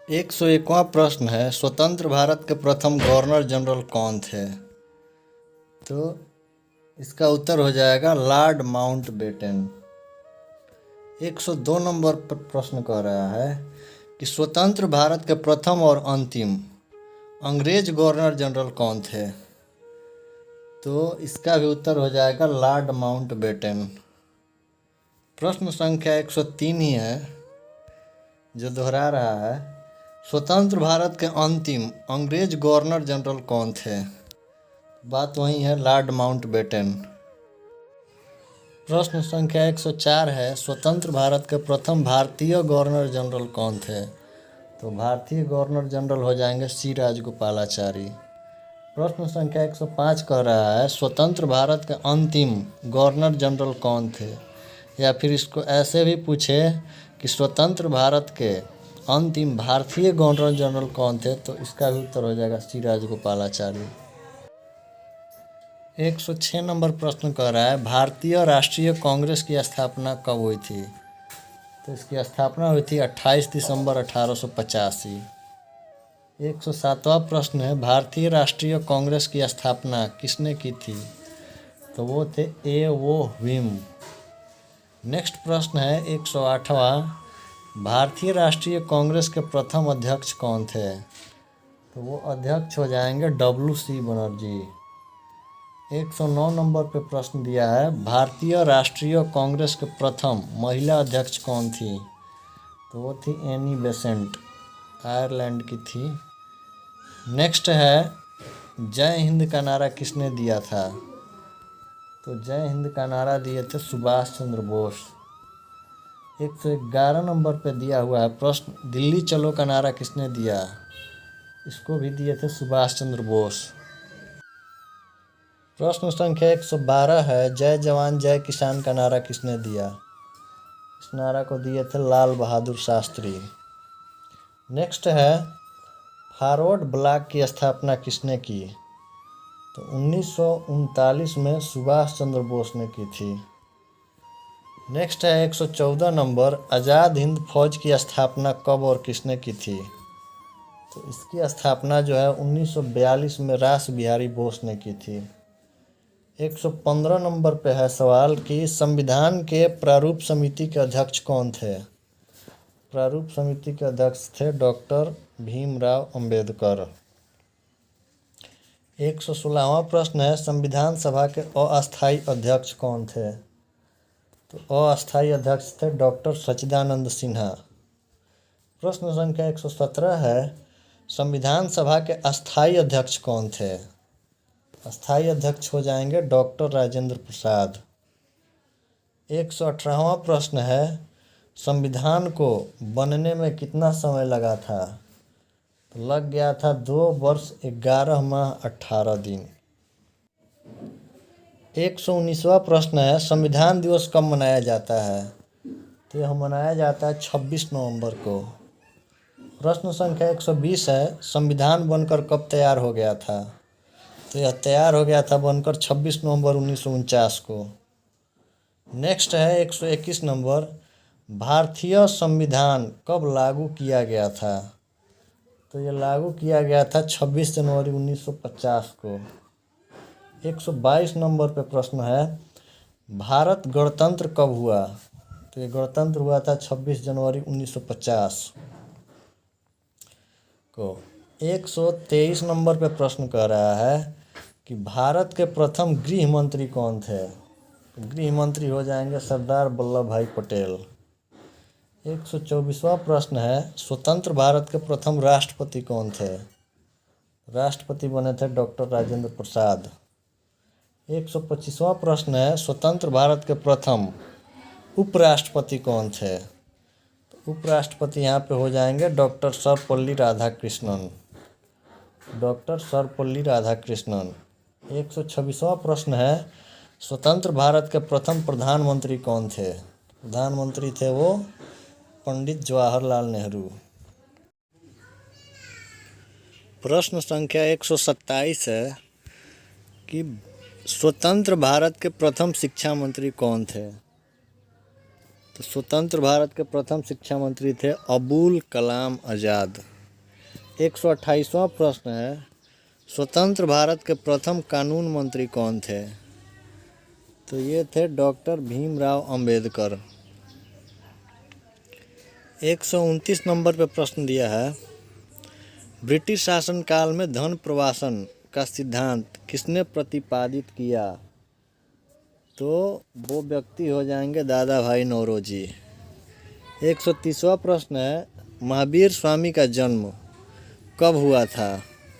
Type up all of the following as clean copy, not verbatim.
101वां प्रश्न है, स्वतंत्र भारत के प्रथम गवर्नर जनरल कौन थे? तो इसका उत्तर हो जाएगा लॉर्ड माउंटबेटन। 102 नंबर पर प्रश्न कह रहा है कि स्वतंत्र भारत के प्रथम और अंतिम अंग्रेज गवर्नर जनरल कौन थे? तो इसका भी उत्तर हो जाएगा लॉर्ड माउंटबेटन। प्रश्न संख्या 103 ही है जो दोहरा रहा है, स्वतंत्र भारत के अंतिम अंग्रेज गवर्नर जनरल कौन थे? बात वही है, लॉर्ड माउंटबेटन। प्रश्न संख्या 104 है, स्वतंत्र भारत के प्रथम भारतीय गवर्नर जनरल कौन थे? तो भारतीय गवर्नर जनरल हो जाएंगे सी राजगोपालाचारी। प्रश्न संख्या 105 कह रहा है, स्वतंत्र भारत के अंतिम गवर्नर जनरल कौन थे? या फिर इसको ऐसे भी पूछे कि स्वतंत्र भारत के अंतिम भारतीय गवर्नर जनरल कौन थे? तो इसका भी उत्तर हो जाएगा सी राजगोपालाचारी। 106 नंबर प्रश्न कह रहा है, भारतीय राष्ट्रीय कांग्रेस की स्थापना कब हुई थी? तो इसकी स्थापना हुई थी 28 दिसंबर 1885। 107वां प्रश्न है, भारतीय राष्ट्रीय कांग्रेस की स्थापना किसने की थी? तो वो थे ए वो ह्विम। नेक्स्ट प्रश्न है 108वां, भारतीय राष्ट्रीय कांग्रेस के प्रथम अध्यक्ष कौन थे? तो वो अध्यक्ष हो जाएंगे WC बनर्जी। 109 नंबर पे प्रश्न दिया है, भारतीय राष्ट्रीय कांग्रेस के प्रथम महिला अध्यक्ष कौन थी? तो वो थी एनी बेसेंट, आयरलैंड की थी। नेक्स्ट है, जय हिंद का नारा किसने दिया था? तो जय हिंद का नारा दिए थे सुभाष चंद्र बोस। 111 नंबर पे दिया हुआ है प्रश्न, दिल्ली चलो का नारा किसने दिया? इसको भी दिए थे सुभाष चंद्र बोस। प्रश्न संख्या 112 है, जय जवान जय किसान का नारा किसने दिया? इस नारा को दिए थे लाल बहादुर शास्त्री। नेक्स्ट है, फॉरवर्ड ब्लॉक की स्थापना किसने की? तो 1939 में सुभाष चंद्र बोस ने की थी। नेक्स्ट है 114 नंबर, आज़ाद हिंद फौज की स्थापना कब और किसने की थी? तो इसकी स्थापना जो है 1942 में रास बिहारी बोस ने की थी। 115 नंबर पे है सवाल कि संविधान के प्रारूप समिति के अध्यक्ष कौन थे? प्रारूप समिति के अध्यक्ष थे डॉक्टर भीमराव अंबेडकर। 116वां प्रश्न है, संविधान सभा के अस्थायी अध्यक्ष कौन थे? तो अस्थायी अध्यक्ष थे डॉक्टर सच्चिदानंद सिन्हा। प्रश्न संख्या 117 है, संविधान सभा के अस्थायी अध्यक्ष कौन थे? अस्थायी अध्यक्ष हो जाएंगे डॉक्टर राजेंद्र प्रसाद। 118वां प्रश्न है, संविधान को बनने में कितना समय लगा था? तो लग गया था 2 वर्ष 11 माह 18 दिन। 119वां प्रश्न है, संविधान दिवस कब मनाया जाता है? तो यह मनाया जाता है 26 नवंबर को। प्रश्न संख्या 120 है, संविधान बनकर कब तैयार हो गया था? तो यह तैयार हो गया था बनकर 26 नवंबर 1949 को। नेक्स्ट है 121 नंबर, भारतीय संविधान कब लागू किया गया था? तो यह लागू किया गया था 26 जनवरी 1950 को। 122 नंबर पे प्रश्न है, भारत गणतंत्र कब हुआ? तो ये गणतंत्र हुआ था 26 जनवरी 1950 को। 123 नंबर पे प्रश्न कह रहा है कि भारत के प्रथम गृह मंत्री कौन थे? गृह मंत्री हो जाएंगे सरदार वल्लभ भाई पटेल। 124वां प्रश्न है, स्वतंत्र भारत के प्रथम राष्ट्रपति कौन थे? राष्ट्रपति बने थे डॉक्टर राजेंद्र प्रसाद। 125वां प्रश्न है, स्वतंत्र भारत के प्रथम उपराष्ट्रपति कौन थे? तो उपराष्ट्रपति यहाँ पे हो जाएंगे डॉक्टर सर्वपल्ली राधाकृष्णन। डॉक्टर सर्वपल्ली राधाकृष्णन। 126वां प्रश्न है, स्वतंत्र भारत के प्रथम प्रधानमंत्री कौन थे? प्रधानमंत्री थे वो पंडित जवाहरलाल नेहरू। प्रश्न संख्या 127 है कि स्वतंत्र भारत के प्रथम शिक्षा मंत्री कौन थे? तो स्वतंत्र भारत के प्रथम शिक्षा मंत्री थे अबुल कलाम आज़ाद। 128वां प्रश्न है, स्वतंत्र भारत के प्रथम कानून मंत्री कौन थे? तो ये थे डॉक्टर भीमराव अंबेडकर। 129 नंबर पे प्रश्न दिया है, ब्रिटिश शासनकाल में धन प्रवासन का सिद्धांत किसने प्रतिपादित किया? तो वो व्यक्ति हो जाएंगे दादा भाई नौरोजी। 130वां प्रश्न है, महावीर स्वामी का जन्म कब हुआ था?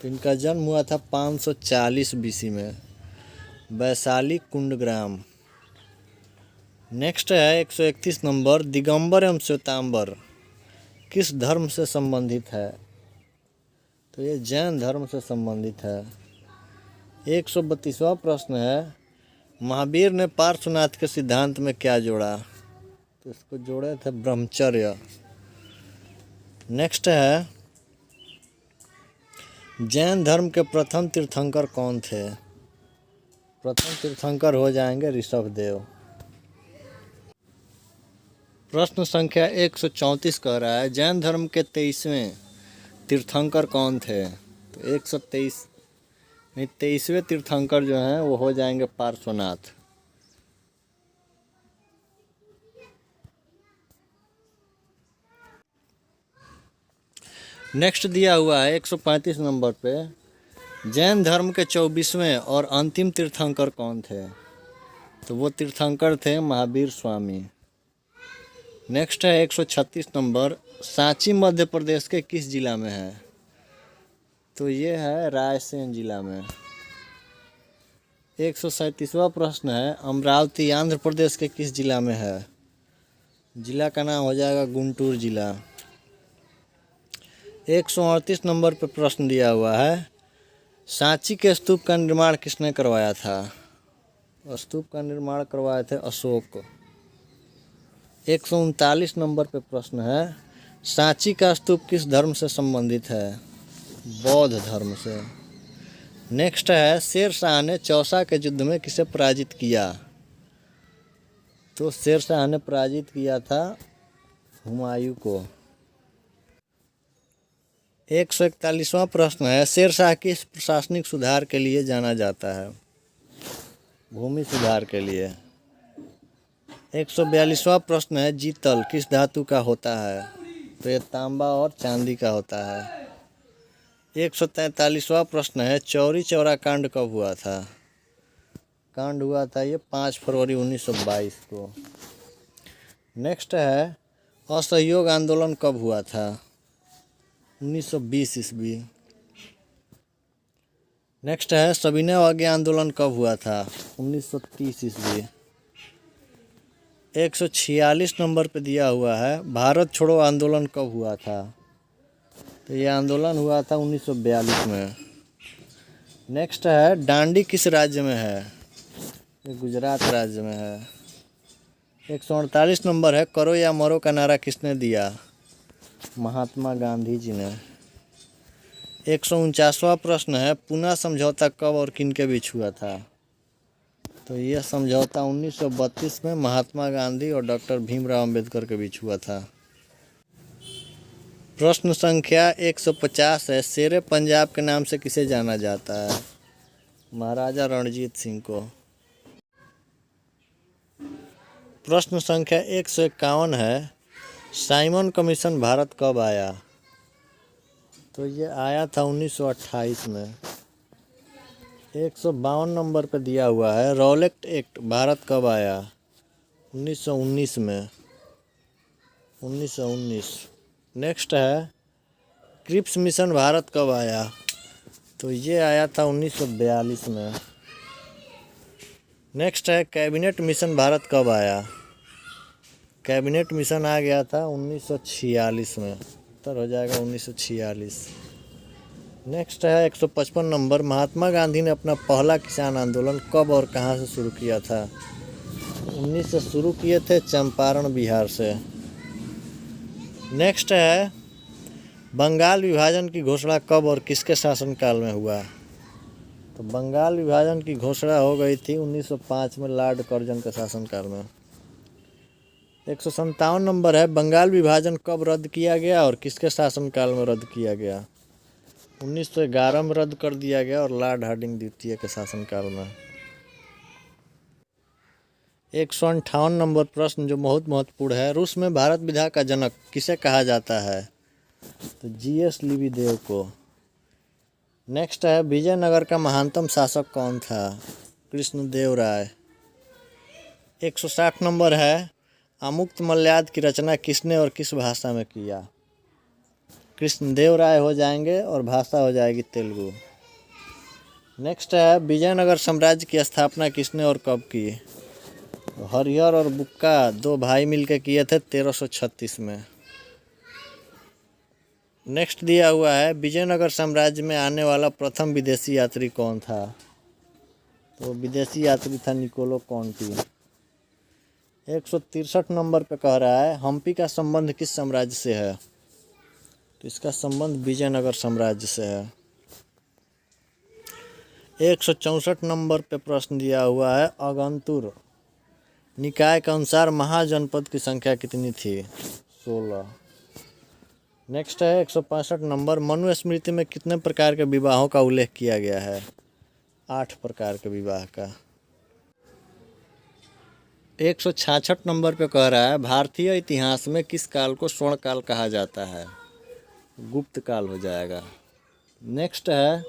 तो इनका जन्म हुआ था 540 बीसी में, वैशाली कुंडग्राम। नेक्स्ट है 131 नंबर, दिगंबर एवं श्वेतांबर किस धर्म से संबंधित है? तो ये जैन धर्म से संबंधित है। 132वां प्रश्न है, महावीर ने पार्श्वनाथ के सिद्धांत में क्या जोड़ा? तो इसको जोड़े थे ब्रह्मचर्य। नेक्स्ट है, जैन धर्म के प्रथम तीर्थंकर कौन थे? प्रथम तीर्थंकर हो जाएंगे ऋषभदेव। प्रश्न संख्या 134 कह रहा है, जैन धर्म के 23वें तीर्थंकर कौन थे? तो 23वें तीर्थंकर जो हैं वो हो जाएंगे पार्श्वनाथ। नेक्स्ट दिया हुआ है 135 नंबर पे, जैन धर्म के 24वें और अंतिम तीर्थंकर कौन थे? तो वो तीर्थंकर थे महावीर स्वामी। नेक्स्ट है 136 नंबर, सांची मध्य प्रदेश के किस जिला में है? तो ये है रायसेन जिला में। 137वां प्रश्न है, अमरावती आंध्र प्रदेश के किस जिला में है? जिला का नाम हो जाएगा गुंटूर जिला। 138 नंबर पर प्रश्न दिया हुआ है, सांची के स्तूप का निर्माण किसने करवाया था? स्तूप का निर्माण करवाए थे अशोक। 139 नंबर पे प्रश्न है, सांची का स्तूप किस धर्म से संबंधित है? बौद्ध धर्म से। नेक्स्ट है, शेर शाह ने चौसा के युद्ध में किसे पराजित किया? तो शेर शाह ने पराजित किया था हुमायूं को। 141वां प्रश्न है, शेर शाह किस प्रशासनिक सुधार के लिए जाना जाता है? भूमि सुधार के लिए। 142वां प्रश्न है, जीतल किस धातु का होता है? तो ये तांबा और चांदी का होता है। 143वां प्रश्न है, चौरी चौरा कांड कब हुआ था? कांड हुआ था ये 5 फरवरी 1922 को। नेक्स्ट है, असहयोग आंदोलन कब हुआ था? 1920 ईस्वी। नेक्स्ट है, सविनय अवज्ञा आंदोलन कब हुआ था? 1930 ईस्वी। 146 नंबर पे दिया हुआ है, भारत छोड़ो आंदोलन कब हुआ था? तो ये आंदोलन हुआ था 1942 में। नेक्स्ट है, डांडी किस राज्य में है? ये गुजरात राज्य में है। 148 नंबर है, करो या मरो का नारा किसने दिया? महात्मा गांधी जी ने। 149वां प्रश्न है, पूना समझौता कब और किनके बीच हुआ था? तो यह समझौता 1932 में महात्मा गांधी और डॉक्टर भीमराव अंबेडकर के बीच हुआ था। प्रश्न संख्या 150 है, शेरे पंजाब के नाम से किसे जाना जाता है? महाराजा रणजीत सिंह को। प्रश्न संख्या 151 है, साइमन कमीशन भारत कब आया? तो ये आया था 1928 में। 152 नंबर पे दिया हुआ है, रॉलेट एक्ट भारत कब आया? 1919 में। 1919। नेक्स्ट है, क्रिप्स मिशन भारत कब आया? तो ये आया था 1942 में। नेक्स्ट है, कैबिनेट मिशन भारत कब आया? कैबिनेट मिशन आ गया था 1946 में। उत्तर हो जाएगा 1946। नेक्स्ट है 155 नंबर, महात्मा गांधी ने अपना पहला किसान आंदोलन कब और कहां से शुरू किया था? 19 से शुरू किए थे, चंपारण बिहार से। नेक्स्ट है, बंगाल विभाजन की घोषणा कब और किसके शासनकाल में हुआ? तो बंगाल विभाजन की घोषणा हो गई थी 1905 में लॉर्ड कर्जन के शासनकाल में। 157 नंबर है, बंगाल विभाजन कब रद्द किया गया और किसके शासनकाल में रद्द किया गया? 1911 में रद्द कर दिया गया और लॉर्ड हार्डिंग द्वितीय के शासनकाल में। 158 नंबर प्रश्न जो बहुत महत्वपूर्ण है, रूस में भारत विधा का जनक किसे कहा जाता है? तो जीएस लिबिदेव को। नेक्स्ट है, विजयनगर का महानतम शासक कौन था? कृष्णदेव राय। 160 नंबर है, अमुक्तमाल्याद की रचना किसने और किस भाषा में किया? कृष्णदेव राय हो जाएंगे और भाषा हो जाएगी तेलुगु। नेक्स्ट है, विजयनगर साम्राज्य की स्थापना किसने और कब की? हरिहर और बुक्का दो भाई मिलकर किए थे 1336 में। नेक्स्ट दिया हुआ है, विजयनगर साम्राज्य में आने वाला प्रथम विदेशी यात्री कौन था? तो विदेशी यात्री था निकोलो कॉन्टी। 163 नंबर पे कह रहा है, हम्पी का संबंध किस साम्राज्य से है? तो इसका संबंध विजयनगर साम्राज्य से है। 164 नंबर पे प्रश्न दिया हुआ है, अगंतुर निकाय के अनुसार महाजनपद की संख्या कितनी थी? 16। नेक्स्ट है 165 नंबर, मनुस्मृति में कितने प्रकार के विवाहों का उल्लेख किया गया है? 8 प्रकार के विवाह का। 166 नंबर पे कह रहा है, भारतीय इतिहास में किस काल को स्वर्ण काल कहा जाता है? गुप्त काल हो जाएगा। नेक्स्ट है,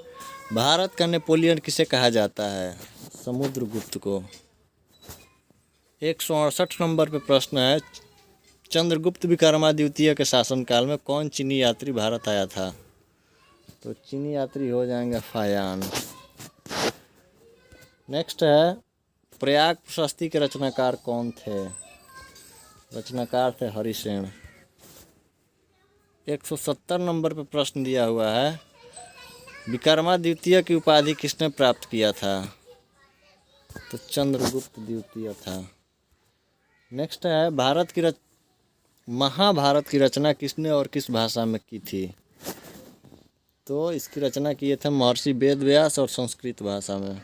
भारत का नेपोलियन किसे कहा जाता है? समुद्रगुप्त को। 168 नंबर पे प्रश्न है, चंद्रगुप्त विक्रमादित्य के शासनकाल में कौन चीनी यात्री भारत आया था? तो चीनी यात्री हो जाएंगे फायान। नेक्स्ट है, प्रयाग प्रशस्ति के रचनाकार कौन थे? रचनाकार थे हरिसेन। 170 नंबर पे प्रश्न दिया हुआ है, विक्रमादित्य की उपाधि किसने प्राप्त किया था? तो चंद्रगुप्त द्वितीय था। नेक्स्ट है, महाभारत की रचना किसने और किस भाषा में की थी? तो इसकी रचना किए थे महर्षि वेदव्यास और संस्कृत भाषा में।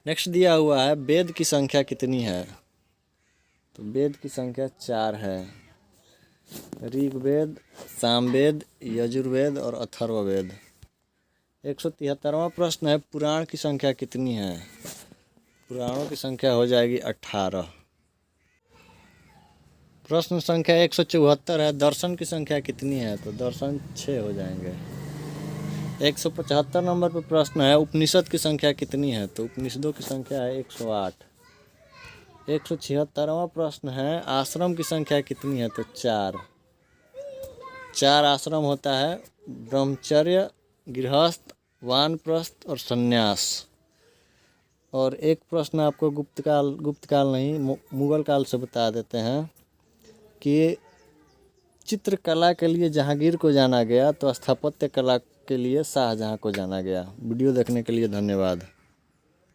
नेक्स्ट दिया हुआ है, वेद की संख्या कितनी है? तो वेद की संख्या 4 है, ऋग्वेद, सामवेद, यजुर्वेद और अथर्ववेद। 173वां प्रश्न है, पुराण की संख्या कितनी है? पुराणों की संख्या हो जाएगी 18। प्रश्न संख्या 174 है, दर्शन की संख्या कितनी है? तो दर्शन 6 हो जाएंगे। 175 नंबर पर प्रश्न है, उपनिषद की संख्या कितनी है? तो उपनिषदों की संख्या है 108। 176वां प्रश्न है, आश्रम की संख्या कितनी है? तो 4 आश्रम होता है, ब्रह्मचर्य, गृहस्थ, वानप्रस्थ और संन्यास। और एक प्रश्न आपको गुप्त काल नहीं मुगल काल से बता देते हैं कि चित्रकला के लिए जहांगीर को जाना गया तो स्थापत्य कला के लिए शाहजहां को जाना गया। वीडियो देखने के लिए धन्यवाद।